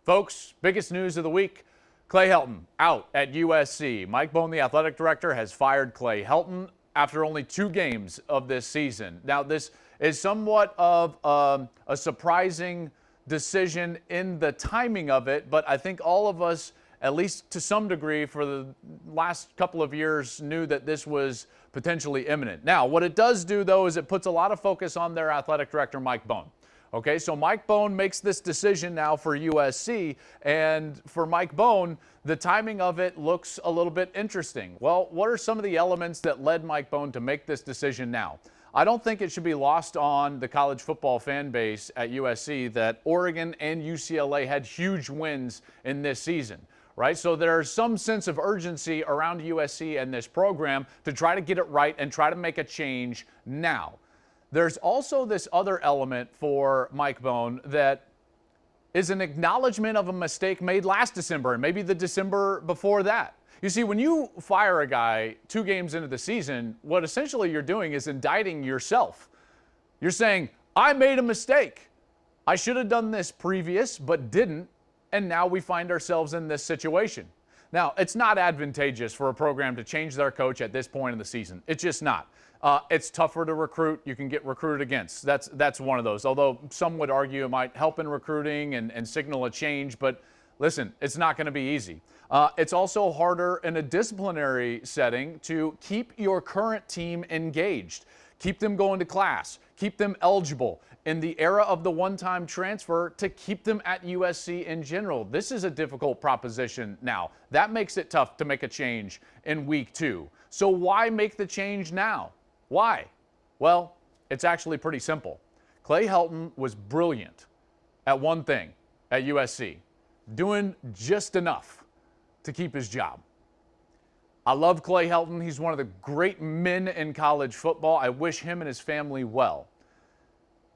Folks, biggest news of the week, Clay Helton out at USC. Mike Bohn, the athletic director, has fired Clay Helton after only 2 games of this season. Now, this is somewhat of a surprising decision in the timing of it, but I think all of us, at least to some degree for the last couple of years, knew that this was potentially imminent. Now, what it does do, though, is it puts a lot of focus on their athletic director, Mike Bohn. Okay, so Mike Bohn makes this decision now for USC, and for Mike Bohn, the timing of it looks a little bit interesting. Well, what are some of the elements that led Mike Bohn to make this decision now? I don't think it should be lost on the college football fan base at USC that Oregon and UCLA had huge wins in this season, right? So there's some sense of urgency around USC and this program to try to get it right and try to make a change now. There's also this other element for Mike Bohn that is an acknowledgement of a mistake made last December and maybe the December before that. You see, when you fire a guy 2 games into the season, what essentially you're doing is indicting yourself. You're saying, I made a mistake. I should have done this previous, but didn't, and now we find ourselves in this situation. Now, it's not advantageous for a program to change their coach at this point in the season. It's just not. It's tougher to recruit. You can get recruited against. That's one of those. Although some would argue it might help in recruiting and signal a change. But listen, it's not going to be easy. It's also harder in a disciplinary setting to keep your current team engaged, keep them going to class, keep them eligible. In the era of the one-time transfer, to keep them at USC in general. This is a difficult proposition now. That makes it tough to make a change in week 2. So why make the change now? Why? Well, it's actually pretty simple. Clay Helton was brilliant at one thing at USC, doing just enough to keep his job. I love Clay Helton. He's one of the great men in college football. I wish him and his family well.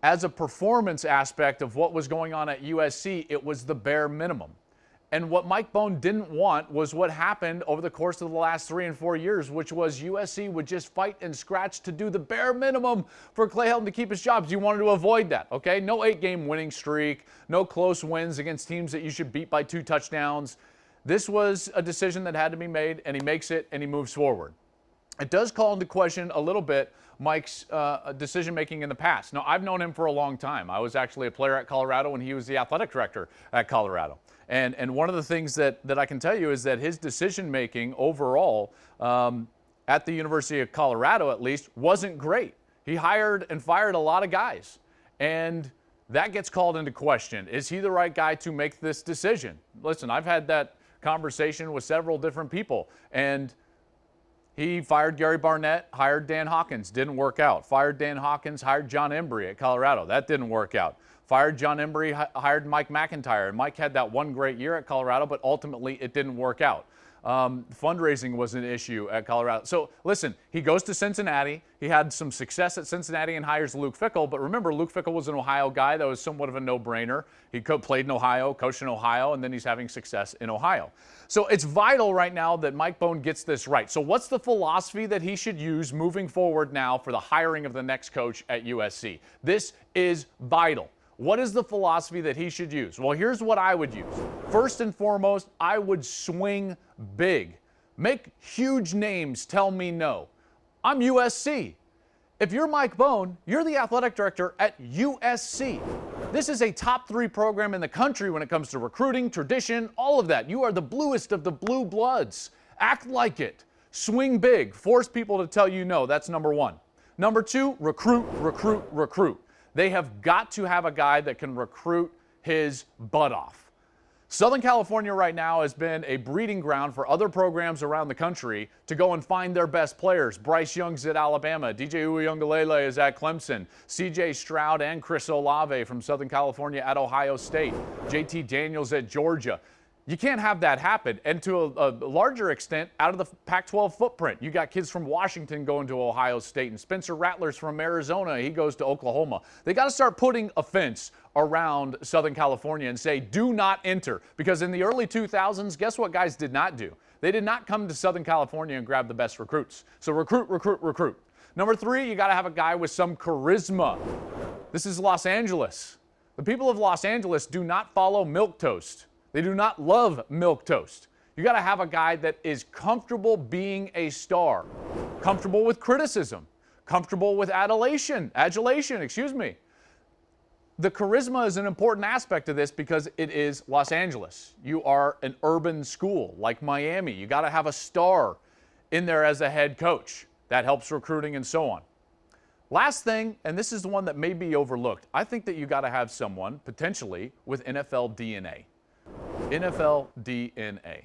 As a performance aspect of what was going on at USC, it was the bare minimum. And what Mike Bohn didn't want was what happened over the course of the last 3 and 4 years, which was USC would just fight and scratch to do the bare minimum for Clay Helton to keep his job. You wanted to avoid that, okay? No 8-game winning streak, no close wins against teams that you should beat by 2 touchdowns. This was a decision that had to be made, and he makes it, and he moves forward. It does call into question a little bit Mike's decision-making in the past. Now, I've known him for a long time. I was actually a player at Colorado when he was the athletic director at Colorado. And one of the things that I can tell you is that his decision-making overall at the University of Colorado, at least, wasn't great. He hired and fired a lot of guys. And that gets called into question. Is he the right guy to make this decision? Listen, I've had that conversation with several different people. And he fired Gary Barnett, hired Dan Hawkins, didn't work out. Fired Dan Hawkins, hired John Embry at Colorado. That didn't work out. Fired John Embry, hired Mike MacIntyre. And Mike had that one great year at Colorado, but ultimately it didn't work out. Fundraising was an issue at Colorado. So listen, he goes to Cincinnati. He had some success at Cincinnati and hires Luke Fickell. But remember, Luke Fickell was an Ohio guy. That was somewhat of a no-brainer. He played in Ohio, coached in Ohio, and then he's having success in Ohio. So it's vital right now that Mike Bohn gets this right. So what's the philosophy that he should use moving forward now for the hiring of the next coach at USC? This is vital. What is the philosophy that he should use? Well, here's what I would use. First and foremost, I would swing big. Make huge names tell me no. I'm USC. If you're Mike Bohn, you're the athletic director at USC. This is a top 3 program in the country when it comes to recruiting, tradition, all of that. You are the bluest of the blue bloods. Act like it. Swing big. Force people to tell you no. That's number 1. Number 2, recruit, recruit, recruit. They have got to have a guy that can recruit his butt off. Southern California right now has been a breeding ground for other programs around the country to go and find their best players. Bryce Young's at Alabama. DJ Uiagalelei is at Clemson. CJ Stroud and Chris Olave from Southern California at Ohio State. JT Daniels at Georgia. You can't have that happen. And to a larger extent, out of the Pac-12 footprint, you got kids from Washington going to Ohio State, and Spencer Rattler's from Arizona. He goes to Oklahoma. They got to start putting a fence around Southern California and say, do not enter. Because in the early 2000s, guess what guys did not do? They did not come to Southern California and grab the best recruits. So recruit, recruit, recruit. Number 3, you got to have a guy with some charisma. This is Los Angeles. The people of Los Angeles do not follow milquetoast. They do not love milquetoast. You got to have a guy that is comfortable being a star, comfortable with criticism, comfortable with adulation, excuse me. The charisma is an important aspect of this because it is Los Angeles. You are an urban school like Miami. You got to have a star in there as a head coach. That helps recruiting and so on. Last thing, and this is the one that may be overlooked, I think that you got to have someone potentially with NFL DNA. NFL DNA.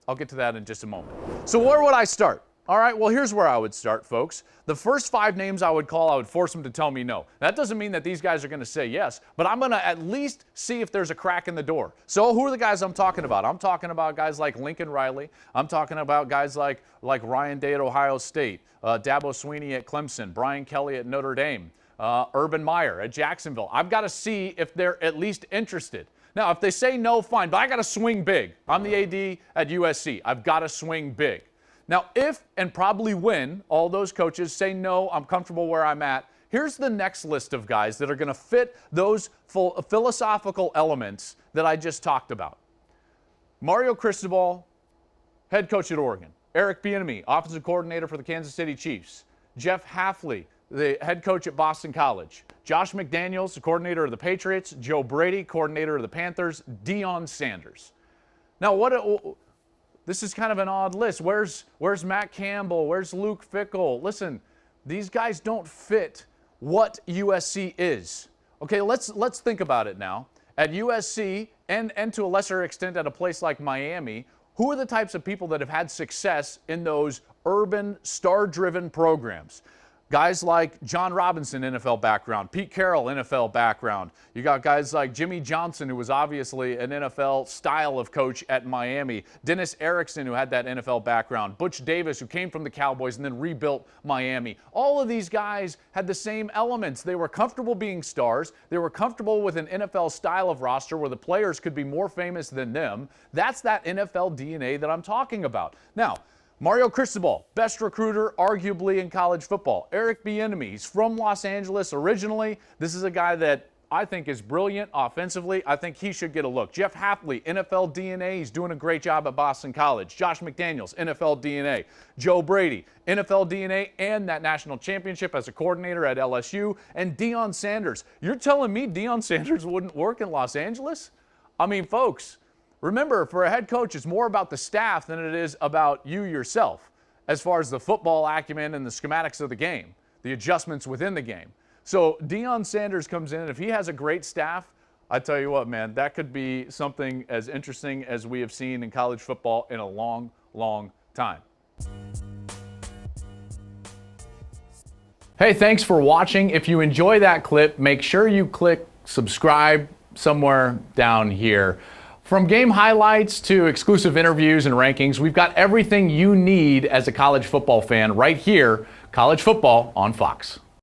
I'll get to that in just a moment. So where would I start? All right, well, here's where I would start, folks. The first 5 names I would call, I would force them to tell me no. That doesn't mean that these guys are going to say yes, but I'm going to at least see if there's a crack in the door. So who are the guys I'm talking about? I'm talking about guys like Lincoln Riley. I'm talking about guys like Ryan Day at Ohio State, Dabo Swinney at Clemson, Brian Kelly at Notre Dame, Urban Meyer at Jacksonville. I've got to see if they're at least interested. Now, if they say no, fine, but I got to swing big. I'm the AD at USC. I've got to swing big. Now, if and probably when all those coaches say no, I'm comfortable where I'm at, here's the next list of guys that are going to fit those philosophical elements that I just talked about. Mario Cristobal, head coach at Oregon. Eric Bieniemy, offensive coordinator for the Kansas City Chiefs. Jeff Hafley, the head coach at Boston College. Josh McDaniels, the coordinator of the Patriots. Joe Brady, coordinator of the Panthers. Deion Sanders. Now, this is kind of an odd list. Where's Matt Campbell? Where's Luke Fickell? Listen, these guys don't fit what USC is. Okay, let's think about it now. At USC and to a lesser extent at a place like Miami, who are the types of people that have had success in those urban, star-driven programs? Guys like John Robinson, NFL background. Pete Carroll, NFL background. You got guys like Jimmy Johnson, who was obviously an NFL style of coach at Miami. Dennis Erickson, who had that NFL background. Butch Davis, who came from the Cowboys and then rebuilt Miami. All of these guys had the same elements. They were comfortable being stars. They were comfortable with an NFL style of roster where the players could be more famous than them. That's that NFL DNA that I'm talking about. Now, Mario Cristobal, best recruiter arguably in college football. Eric Bieniemy, he's from Los Angeles originally. This is a guy that I think is brilliant offensively. I think he should get a look. Jeff Hafley, NFL DNA. He's doing a great job at Boston College. Josh McDaniels, NFL DNA. Joe Brady, NFL DNA and that national championship as a coordinator at LSU. And Deion Sanders. You're telling me Deion Sanders wouldn't work in Los Angeles? I mean, folks, remember, for a head coach, it's more about the staff than it is about you yourself as far as the football acumen and the schematics of the game, the adjustments within the game. So Deion Sanders comes in, and if he has a great staff, I tell you what, man, that could be something as interesting as we have seen in college football in a long, long time. Hey, thanks for watching. If you enjoy that clip, make sure you click subscribe somewhere down here. From game highlights to exclusive interviews and rankings, we've got everything you need as a college football fan right here, College Football on Fox.